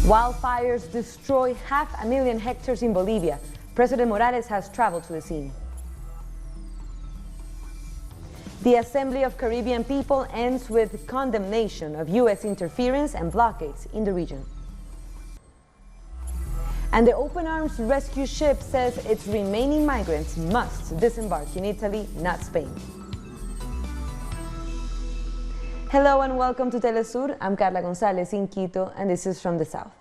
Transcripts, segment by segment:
Wildfires destroy 500,000 hectares in Bolivia. President Morales has traveled to the scene. The Assembly of Caribbean People ends with condemnation of U.S. interference and blockades in the region. And the Open Arms rescue ship says its remaining migrants must disembark in Italy, not Spain. Hello and welcome to Telesur. I'm Carla Gonzalez in Quito, and this is from the south.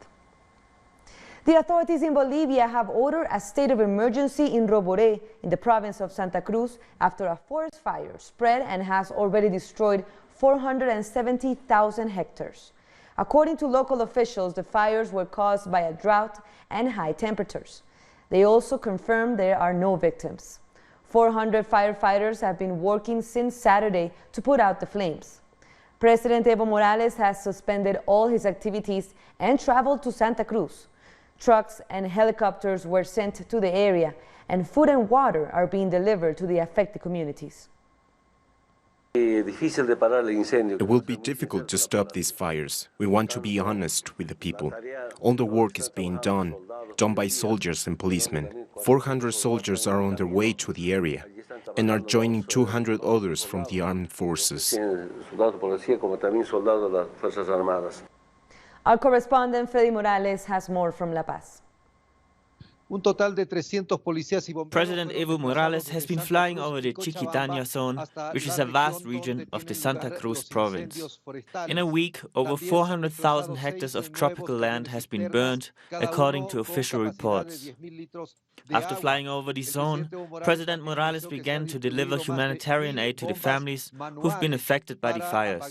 The authorities in Bolivia have ordered a state of emergency in Robore, in the province of Santa Cruz, after a forest fire spread and has already destroyed 470,000 hectares. According to local officials, the fires were caused by a drought and high temperatures. They also confirmed there are no victims. 400 firefighters have been working since Saturday to put out the flames. President Evo Morales has suspended all his activities and traveled to Santa Cruz. Trucks and helicopters were sent to the area, and food and water are being delivered to the affected communities. It will be difficult to stop these fires. We want to be honest with the people. All the work is being done by soldiers and policemen. 400 soldiers are on their way to the area and are joining 200 others from the armed forces. Our correspondent Freddy Morales has more from La Paz. President Evo Morales has been flying over the Chiquitania zone, which is a vast region of the Santa Cruz province. In a week, over 400,000 hectares of tropical land has been burned, according to official reports. After flying over the zone, President Morales began to deliver humanitarian aid to the families who've been affected by the fires.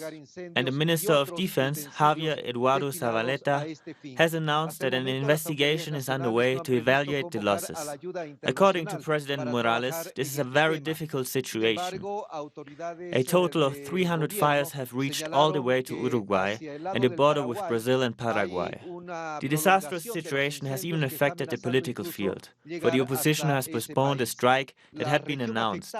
And the Minister of Defense, Javier Eduardo Zavaleta, has announced that an investigation is underway to evaluate the losses. According to President Morales, this is a very difficult situation. A total of 300 fires have reached all the way to Uruguay and the border with Brazil and Paraguay. The disastrous situation has even affected the political field, for the opposition has postponed a strike that had been announced.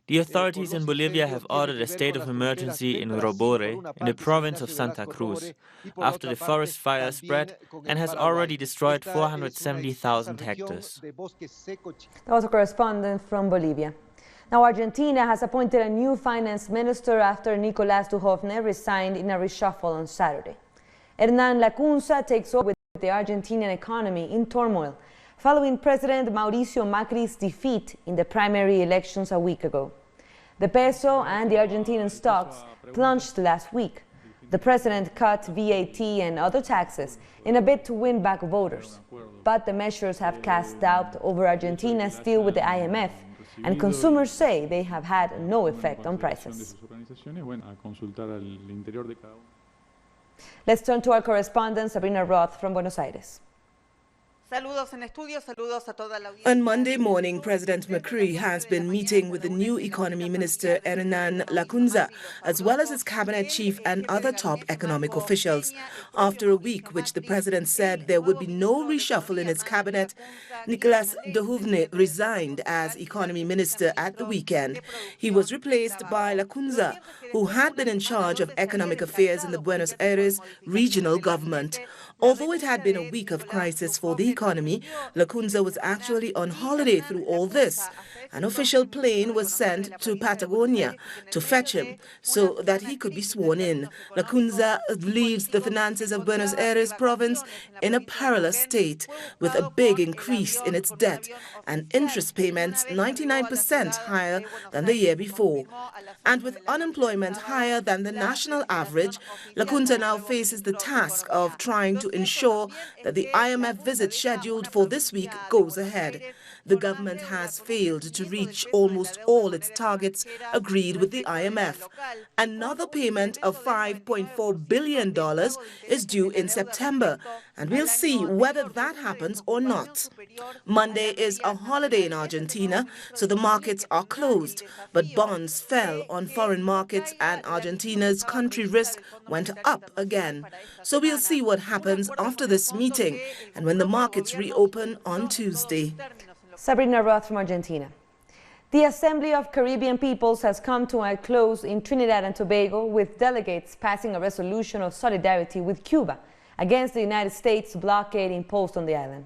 The authorities in Bolivia have ordered a state of emergency in Robore, in the province of Santa Cruz, after the forest fire spread and has already destroyed 470,000 hectares. That was a correspondent from Bolivia. Now, Argentina has appointed a new finance minister after Nicolás Duhovne resigned in a reshuffle on Saturday. Hernán Lacunza takes over with the Argentinian economy in turmoil, following President Mauricio Macri's defeat in the primary elections a week ago. The peso and the Argentinian stocks plunged last week. The president cut VAT and other taxes in a bid to win back voters. But the measures have cast doubt over Argentina's deal with the IMF, and consumers say they have had no effect on prices. Let's turn to our correspondent Sabrina Roth from Buenos Aires. On Monday morning, President Macri has been meeting with the new economy minister, Hernán Lacunza, as well as his cabinet chief and other top economic officials. After a week, which the president said there would be no reshuffle in its cabinet, Nicolás Duhovne resigned as economy minister at the weekend. He was replaced by Lacunza, who had been in charge of economic affairs in the Buenos Aires regional government. Although it had been a week of crisis for the economy, Lacunza was actually on holiday through all this. An official plane was sent to Patagonia to fetch him so that he could be sworn in. Lacunza leaves the finances of Buenos Aires province in a perilous state, with a big increase in its debt and interest payments 99% higher than the year before. And with unemployment higher than the national average, Lacunza now faces the task of trying to ensure that the IMF visit scheduled for this week goes ahead. The government has failed to reach almost all its targets agreed with the IMF. Another payment of $5.4 billion is due in September, and we'll see whether that happens or not. Monday is a holiday in Argentina, so the markets are closed, but bonds fell on foreign markets and Argentina's country risk went up again. So we'll see what happens after this meeting and when the markets reopen on Tuesday. Sabrina Roth from Argentina. The Assembly of Caribbean Peoples has come to a close in Trinidad and Tobago, with delegates passing a resolution of solidarity with Cuba against the United States blockade imposed on the island.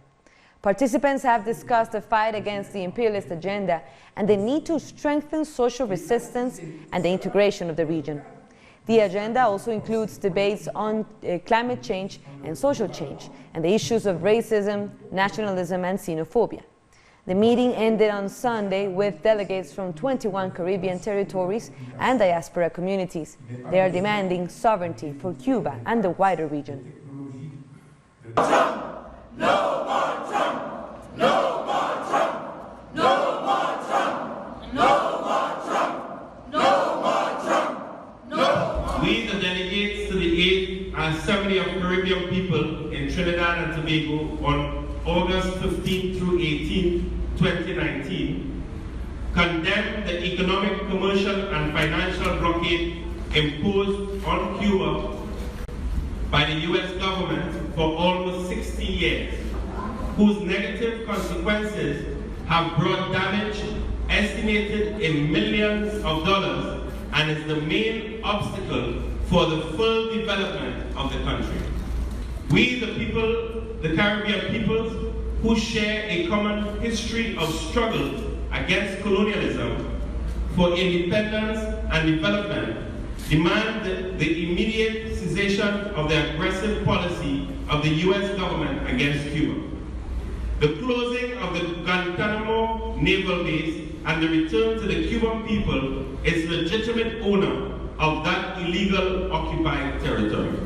Participants have discussed the fight against the imperialist agenda and the need to strengthen social resistance and the integration of the region. The agenda also includes debates on climate change and social change and the issues of racism, nationalism, and xenophobia. The meeting ended on Sunday with delegates from 21 Caribbean territories and diaspora communities. They are demanding sovereignty for Cuba and the wider region. Trump! No more Trump! No more Trump! No more Trump! No more Trump! No more Trump! No more. We, the delegates to the 8th Assembly of Caribbean People in Trinidad and Tobago on August 15 through 18, 2019, condemn the economic, commercial, and financial blockade imposed on Cuba by the U.S. government for almost 60 years, whose negative consequences have brought damage estimated in millions of dollars and is the main obstacle for the full development of the country. We, the people, the Caribbean peoples, who share a common history of struggle against colonialism for independence and development, demand the immediate cessation of the aggressive policy of the U.S. government against Cuba. The closing of the Guantanamo naval base and the return to the Cuban people is legitimate owner of that illegal occupied territory.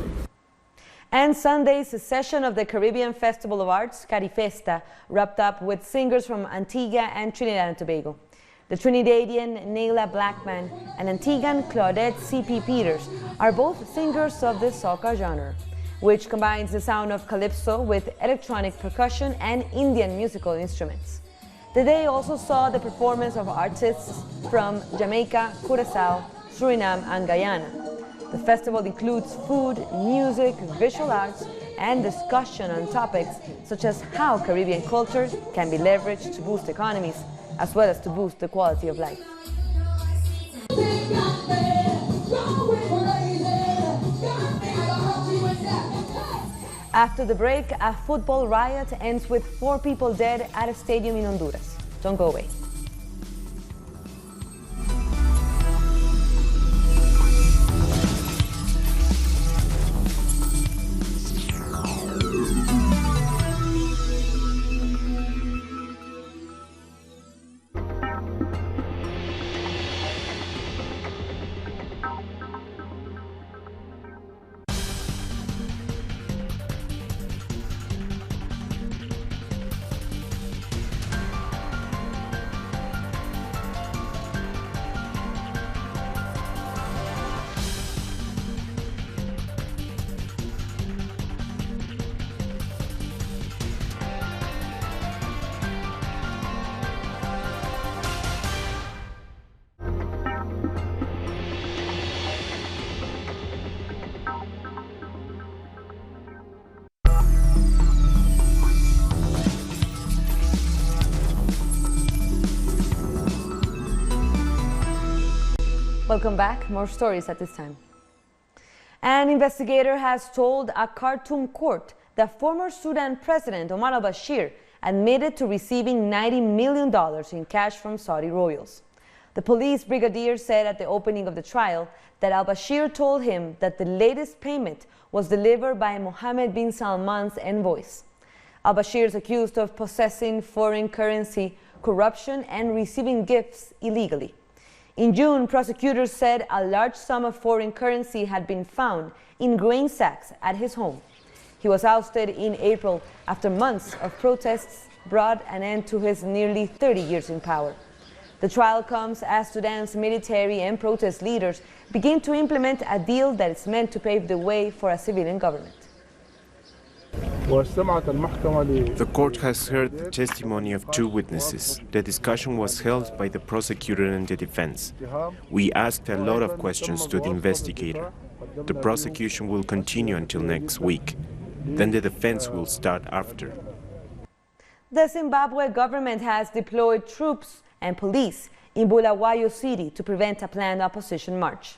And Sunday's session of the Caribbean Festival of Arts, Carifesta, wrapped up with singers from Antigua and Trinidad and Tobago. The Trinidadian Nayla Blackman and Antiguan Claudette C.P. Peters are both singers of the soca genre, which combines the sound of calypso with electronic percussion and Indian musical instruments. The day also saw the performance of artists from Jamaica, Curaçao, Suriname, and Guyana. The festival includes food, music, visual arts, and discussion on topics such as how Caribbean culture can be leveraged to boost economies, as well as to boost the quality of life. After the break, a football riot ends with 4 people dead at a stadium in Honduras. Don't go away. Welcome back. More stories at this time. An investigator has told a Khartoum court that former Sudan President Omar al-Bashir admitted to receiving $90 million in cash from Saudi royals. The police brigadier said at the opening of the trial that al-Bashir told him that the latest payment was delivered by Mohammed bin Salman's envoys. Al-Bashir is accused of possessing foreign currency, corruption, and receiving gifts illegally. In June, prosecutors said a large sum of foreign currency had been found in grain sacks at his home. He was ousted in April after months of protests brought an end to his nearly 30 years in power. The trial comes as Sudan's military and protest leaders begin to implement a deal that is meant to pave the way for a civilian government. The court has heard the testimony of 2 witnesses. The discussion was held by the prosecutor and the defense. We asked a lot of questions to the investigator. The prosecution will continue until next week. Then the defense will start after. The Zimbabwe government has deployed troops and police in Bulawayo City to prevent a planned opposition march.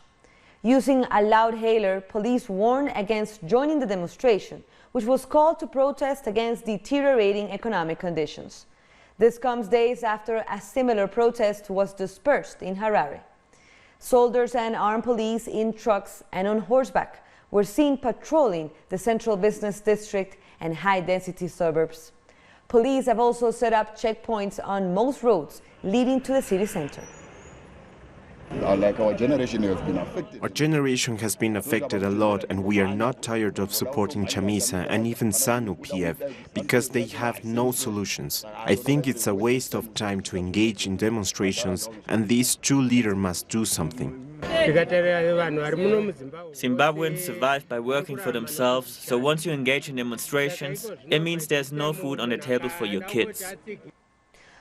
Using a loud hailer, police warned against joining the demonstration, which was called to protest against deteriorating economic conditions. This comes days after a similar protest was dispersed in Harare. Soldiers and armed police in trucks and on horseback were seen patrolling the central business district and high-density suburbs. Police have also set up checkpoints on most roads leading to the city center. Like our generation has been affected. Our generation has been affected a lot, and we are not tired of supporting Chamisa and even SANU PF because they have no solutions. I think it's a waste of time to engage in demonstrations, and these two leaders must do something. Zimbabweans survive by working for themselves, so once you engage in demonstrations, it means there's no food on the table for your kids.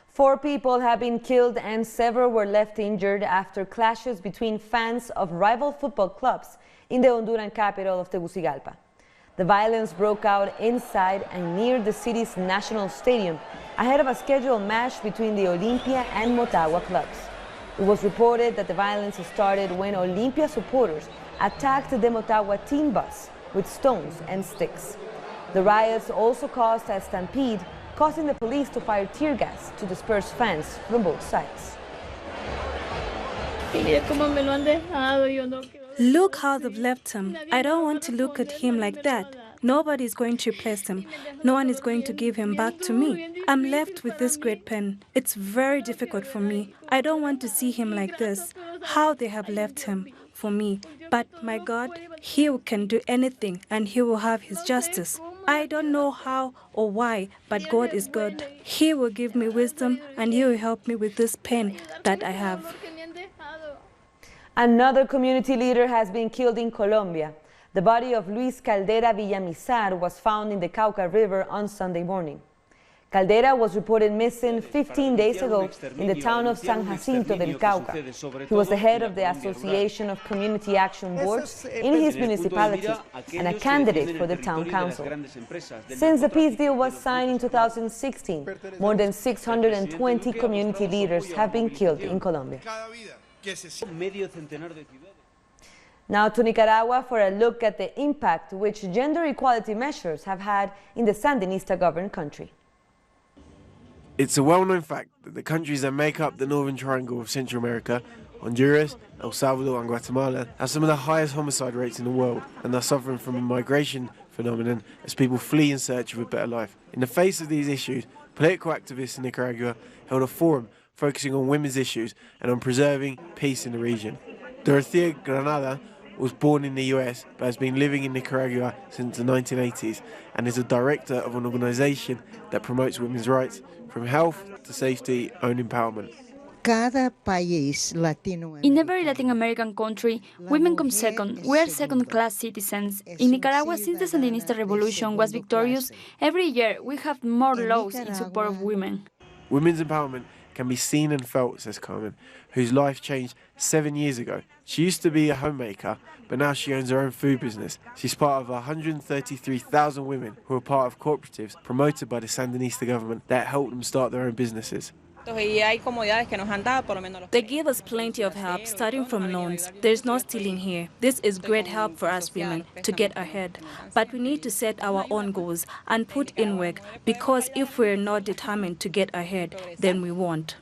4 people have been killed and several were left injured after clashes between fans of rival football clubs in the Honduran capital of Tegucigalpa. The violence broke out inside and near the city's national stadium ahead of a scheduled match between the Olimpia and Motagua clubs. It was reported that the violence started when Olimpia supporters attacked the Motagua team bus with stones and sticks. The riots also caused a stampede, causing the police to fire tear gas to disperse fans from both sides. Look how they've left him. I don't want to look at him like that. Nobody is going to replace him. No one is going to give him back to me. I'm left with this great pain. It's very difficult for me. I don't want to see him like this. How they have left him for me. But my God, He can do anything and He will have His justice. I don't know how or why, but God is good. He will give me wisdom and He will help me with this pain that I have. Another community leader has been killed in Colombia. The body of Luis Caldera Villamizar was found in the Cauca River on Sunday morning. Caldera was reported missing 15 days ago in the town of San Jacinto del Cauca. He was the head of the Association of Community Action Boards in his municipality and a candidate for the town council. Since the peace deal was signed in 2016, more than 620 community leaders have been killed in Colombia. Now to Nicaragua for a look at the impact which gender equality measures have had in the Sandinista-governed country. It's a well-known fact that the countries that make up the northern triangle of Central America, Honduras, El Salvador and Guatemala, have some of the highest homicide rates in the world and are suffering from a migration phenomenon as people flee in search of a better life. In the face of these issues, political activists in Nicaragua held a forum focusing on women's issues and on preserving peace in the region. Dorothea Granada was born in the US but has been living in Nicaragua since the 1980s and is a director of an organisation that promotes women's rights, from health to safety and empowerment. In every Latin American country, women come second. We are second-class citizens. In Nicaragua, since the Sandinista revolution was victorious, every year we have more laws in support of women. Women's empowerment can be seen and felt, says Carmen, whose life changed 7 years ago. She used to be a homemaker, but now she owns her own food business. She's part of 133,000 women who are part of cooperatives promoted by the Sandinista government that help them start their own businesses. They give us plenty of help, starting from loans. There's no stealing here. This is great help for us women to get ahead. But we need to set our own goals and put in work, because if we're not determined to get ahead, then we won't.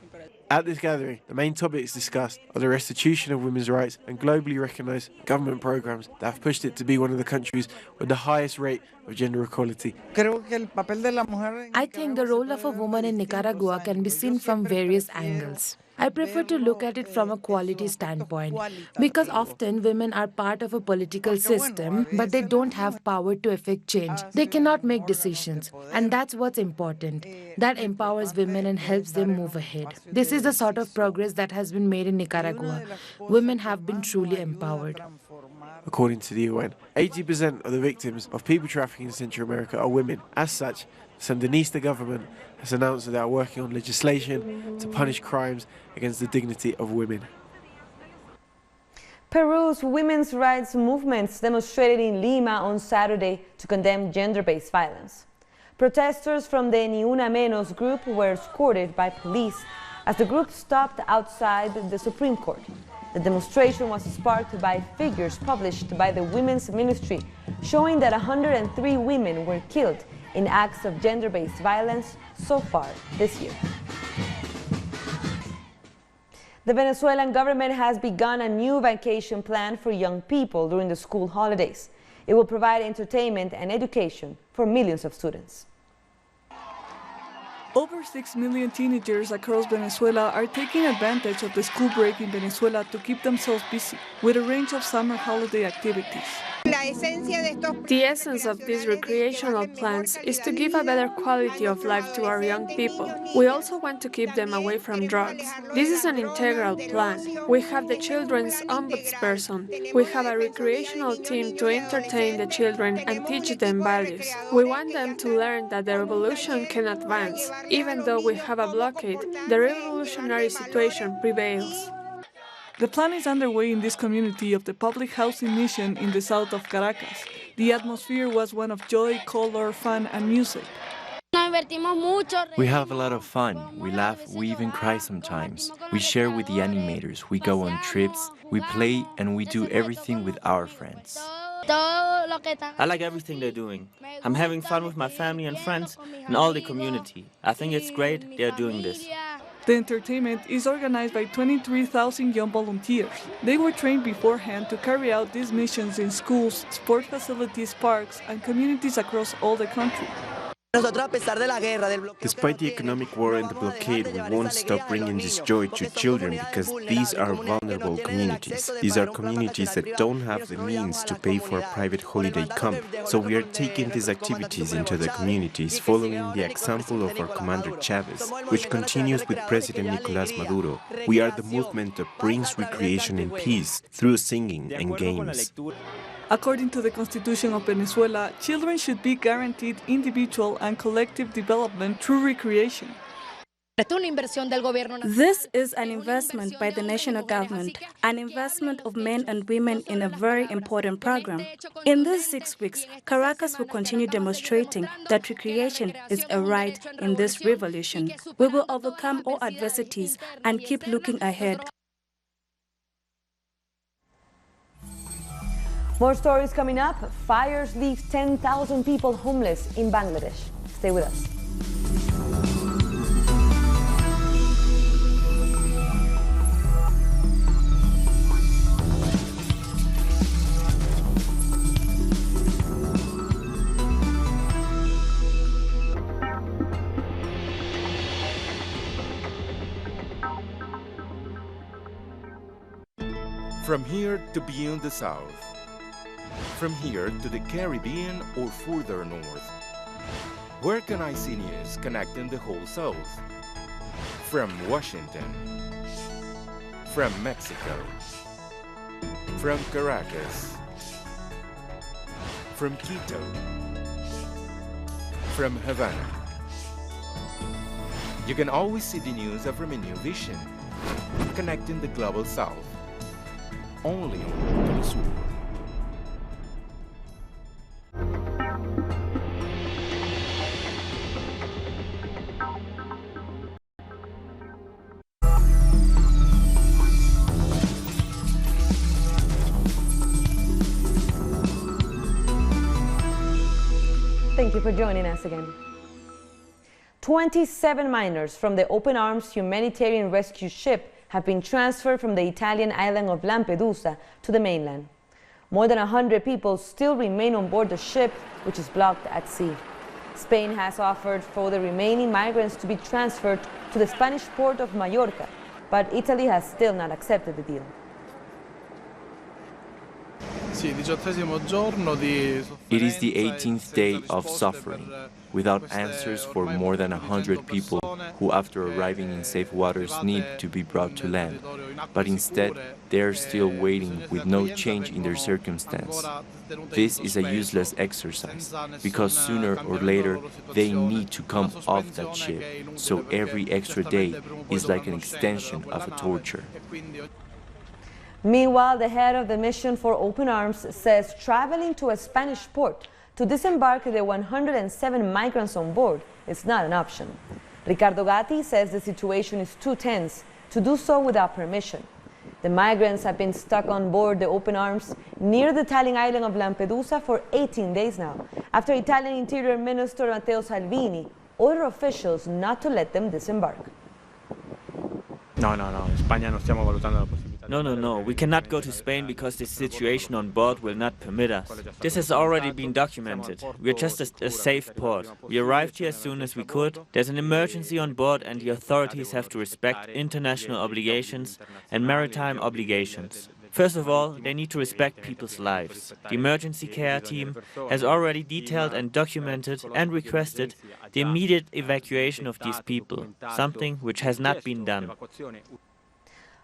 At this gathering, the main topics discussed are the restitution of women's rights and globally recognised government programmes that have pushed it to be one of the countries with the highest rate of gender equality. I think the role of a woman in Nicaragua can be seen from various angles. I prefer to look at it from a quality standpoint, because often women are part of a political system, but they don't have power to effect change. They cannot make decisions, and that's what's important. That empowers women and helps them move ahead. This is the sort of progress that has been made in Nicaragua. Women have been truly empowered. According to the UN, 80% of the victims of people trafficking in Central America are women. As such, the Sandinista government has announced that they are working on legislation to punish crimes against the dignity of women. Peru's women's rights movements demonstrated in Lima on Saturday to condemn gender-based violence. Protesters from the Ni Una Menos group were escorted by police as the group stopped outside the Supreme Court. The demonstration was sparked by figures published by the Women's Ministry, showing that 103 women were killed in acts of gender-based violence so far this year. The Venezuelan government has begun a new vacation plan for young people during the school holidays. It will provide entertainment and education for millions of students. Over 6 million teenagers across Venezuela are taking advantage of the school break in Venezuela to keep themselves busy with a range of summer holiday activities. The essence of these recreational plans is to give a better quality of life to our young people. We also want to keep them away from drugs. This is an integral plan. We have the children's ombudsperson. We have a recreational team to entertain the children and teach them values. We want them to learn that the revolution can advance. Even though we have a blockade, the revolutionary situation prevails. The plan is underway in this community of the public housing mission in the south of Caracas. The atmosphere was one of joy, color, fun, and music. We have a lot of fun. We laugh, we even cry sometimes. We share with the animators, we go on trips, we play, and we do everything with our friends. I like everything they're doing. I'm having fun with my family and friends and all the community. I think it's great they're doing this. The entertainment is organized by 23,000 young volunteers. They were trained beforehand to carry out these missions in schools, sport facilities, parks, and communities across all the country. Despite the economic war and the blockade, we won't stop bringing this joy to children because these are vulnerable communities. These are communities that don't have the means to pay for a private holiday camp. So we are taking these activities into the communities, following the example of our commander Chavez, which continues with President Nicolás Maduro. We are the movement that brings recreation and peace through singing and games. According to the Constitution of Venezuela, children should be guaranteed individual and collective development through recreation. This is an investment by the national government, an investment of men and women in a very important program. In these 6 weeks, Caracas will continue demonstrating that recreation is a right in this revolution. We will overcome all adversities and keep looking ahead. More stories coming up. Fires leave 10,000 people homeless in Bangladesh. Stay with us. From here to beyond the south. From here to the Caribbean or further north. Where can I see news connecting the whole South? From Washington. From Mexico. From Caracas. From Quito. From Havana. You can always see the news from a new vision, connecting the global South. Only on Telesur. Thank you for joining us again. 27 miners from the Open Arms humanitarian rescue ship have been transferred from the Italian island of Lampedusa to the mainland. More than 100 people still remain on board the ship, which is blocked at sea. Spain has offered for the remaining migrants to be transferred to the Spanish port of Mallorca, but Italy has still not accepted the deal. It is the 18th day of suffering, without answers for more than 100 people who, after arriving in safe waters, need to be brought to land. But instead, they are still waiting with no change in their circumstance. This is a useless exercise, because sooner or later they need to come off that ship, so every extra day is like an extension of a torture. Meanwhile, the head of the mission for Open Arms says traveling to a Spanish port to disembark the 107 migrants on board is not an option. Ricardo Gatti says the situation is too tense to do so without permission. The migrants have been stuck on board the Open Arms near the Italian island of Lampedusa for 18 days now, after Italian Interior Minister Matteo Salvini ordered officials not to let them disembark. No, we cannot go to Spain because the situation on board will not permit us. This has already been documented. We are just a safe port. We arrived here as soon as we could. There's an emergency on board and the authorities have to respect international obligations and maritime obligations. First of all, they need to respect people's lives. The emergency care team has already detailed and documented and requested the immediate evacuation of these people, something which has not been done.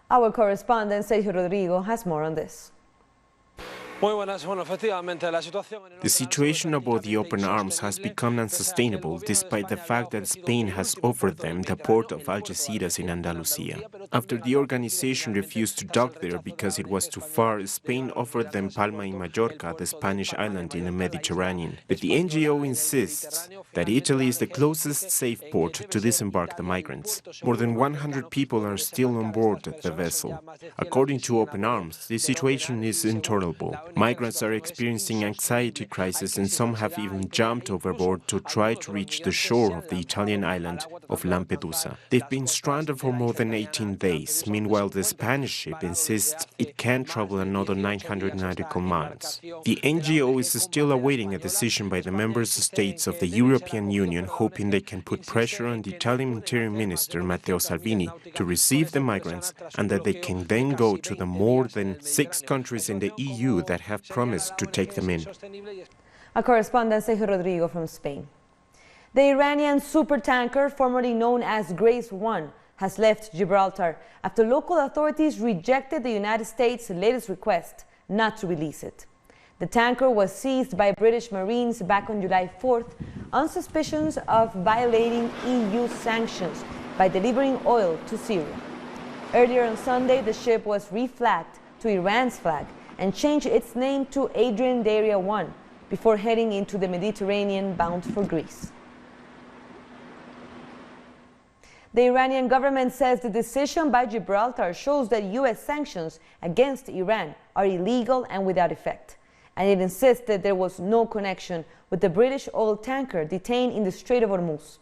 Our correspondent Sergio Rodrigo has more on this. The situation aboard the Open Arms has become unsustainable despite the fact that Spain has offered them the port of Algeciras in Andalusia. After the organization refused to dock there because it was too far, Spain offered them Palma in Mallorca, the Spanish island in the Mediterranean. But the NGO insists that Italy is the closest safe port to disembark the migrants. More than 100 people are still on board the vessel. According to Open Arms, the situation is intolerable. Migrants are experiencing anxiety crisis and some have even jumped overboard to try to reach the shore of the Italian island of Lampedusa. They've been stranded for more than 18 days. Meanwhile, the Spanish ship insists it can travel another 900 nautical miles. The NGO is still awaiting a decision by the member states of the European Union, hoping they can put pressure on the Italian Interior Minister Matteo Salvini to receive the migrants and that they can then go to the more than 6 countries in the EU that have promised to take them in. Our correspondent Sergio Rodrigo from Spain. The Iranian supertanker, formerly known as Grace 1, has left Gibraltar after local authorities rejected the United States' latest request not to release it. The tanker was seized by British Marines back on July 4th on suspicions of violating EU sanctions by delivering oil to Syria. Earlier on Sunday, the ship was reflagged to Iran's flag and changed its name to Adrian Daria 1 before heading into the Mediterranean bound for Greece. The Iranian government says the decision by Gibraltar shows that U.S. sanctions against Iran are illegal and without effect, and it insists that there was no connection with the British oil tanker detained in the Strait of Hormuz.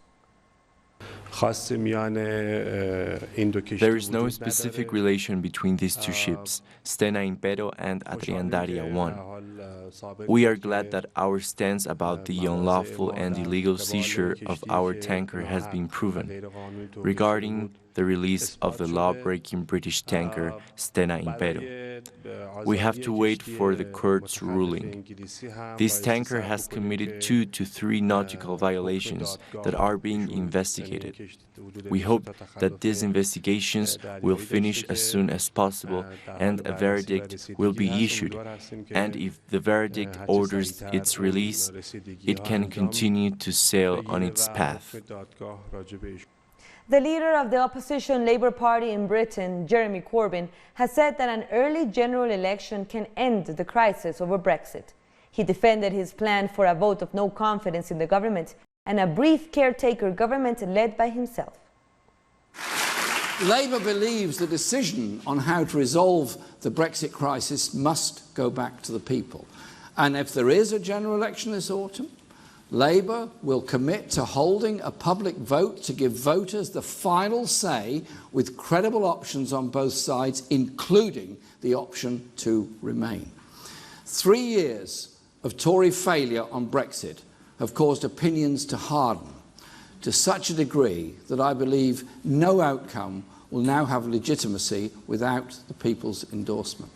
There is no specific relation between these two ships, Stena Impero and Adrian Daria 1. We are glad that our stance about the unlawful and illegal seizure of our tanker has been proven. Regarding the release of the law-breaking British tanker Stena Impero, we have to wait for the court's ruling. This tanker has committed 2 to 3 nautical violations that are being investigated. We hope that these investigations will finish as soon as possible and a verdict will be issued. And if the verdict orders its release, it can continue to sail on its path. The leader of the opposition Labour Party in Britain, Jeremy Corbyn, has said that an early general election can end the crisis over Brexit. He defended his plan for a vote of no confidence in the government and a brief caretaker government led by himself. Labour believes the decision on how to resolve the Brexit crisis must go back to the people. And if there is a general election this autumn, Labour will commit to holding a public vote to give voters the final say with credible options on both sides, including the option to remain. 3 years of Tory failure on Brexit have caused opinions to harden to such a degree that I believe no outcome will now have legitimacy without the people's endorsement.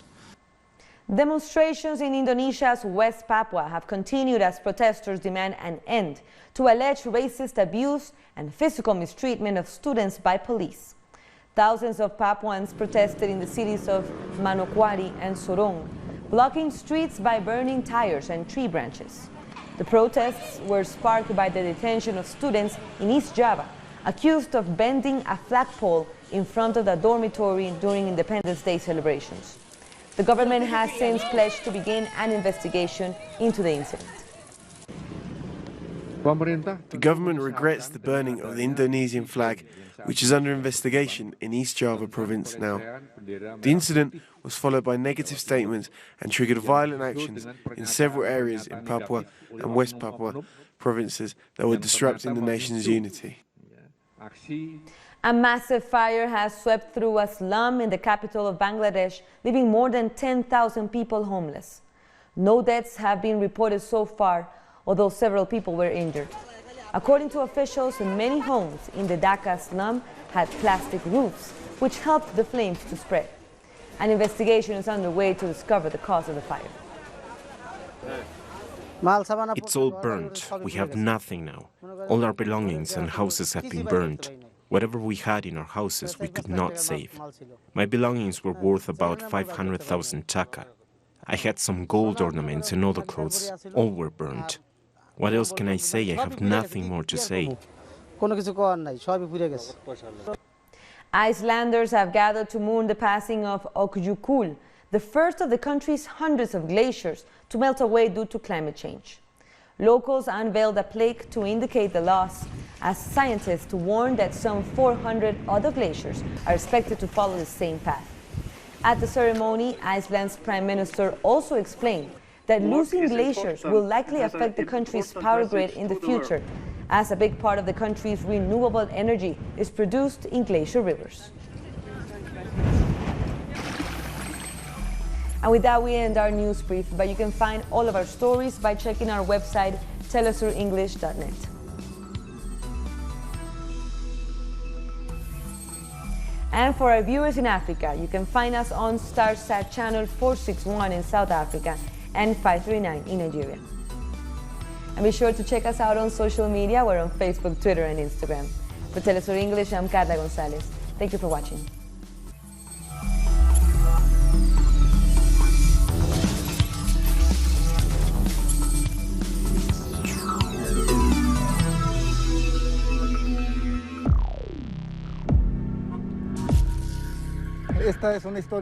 Demonstrations in Indonesia's West Papua have continued as protesters demand an end to alleged racist abuse and physical mistreatment of students by police. Thousands of Papuans protested in the cities of Manokwari and Sorong, blocking streets by burning tires and tree branches. The protests were sparked by the detention of students in East Java, accused of bending a flagpole in front of the dormitory during Independence Day celebrations. The government has since pledged to begin an investigation into the incident. The government regrets the burning of the Indonesian flag, which is under investigation in East Java province now. The incident was followed by negative statements and triggered violent actions in several areas in Papua and West Papua provinces that were disrupting the nation's unity. A massive fire has swept through a slum in the capital of Bangladesh, leaving more than 10,000 people homeless. No deaths have been reported so far, although several people were injured. According to officials, many homes in the Dhaka slum had plastic roofs, which helped the flames to spread. An investigation is underway to discover the cause of the fire. It's all burnt. We have nothing now. All our belongings and houses have been burnt. Whatever we had in our houses, we could not save. My belongings were worth about 500,000 taka. I had some gold ornaments and other clothes. All were burnt. What else can I say? I have nothing more to say. Icelanders have gathered to mourn the passing of Ökjökull, the first of the country's hundreds of glaciers to melt away due to climate change. Locals unveiled a plaque to indicate the loss, as scientists warn that some 400 other glaciers are expected to follow the same path. At the ceremony, Iceland's Prime Minister also explained that losing glaciers will likely affect the country's power grid in the future, as a big part of the country's renewable energy is produced in glacier rivers. And with that, we end our news brief, but you can find all of our stories by checking our website, telesurenglish.net. And for our viewers in Africa, you can find us on Starsat channel 461 in South Africa and 539 in Nigeria. And be sure to check us out on social media. We're on Facebook, Twitter, and Instagram. For Telesur English, I'm Carla Gonzalez. Thank you for watching. Esta es una historia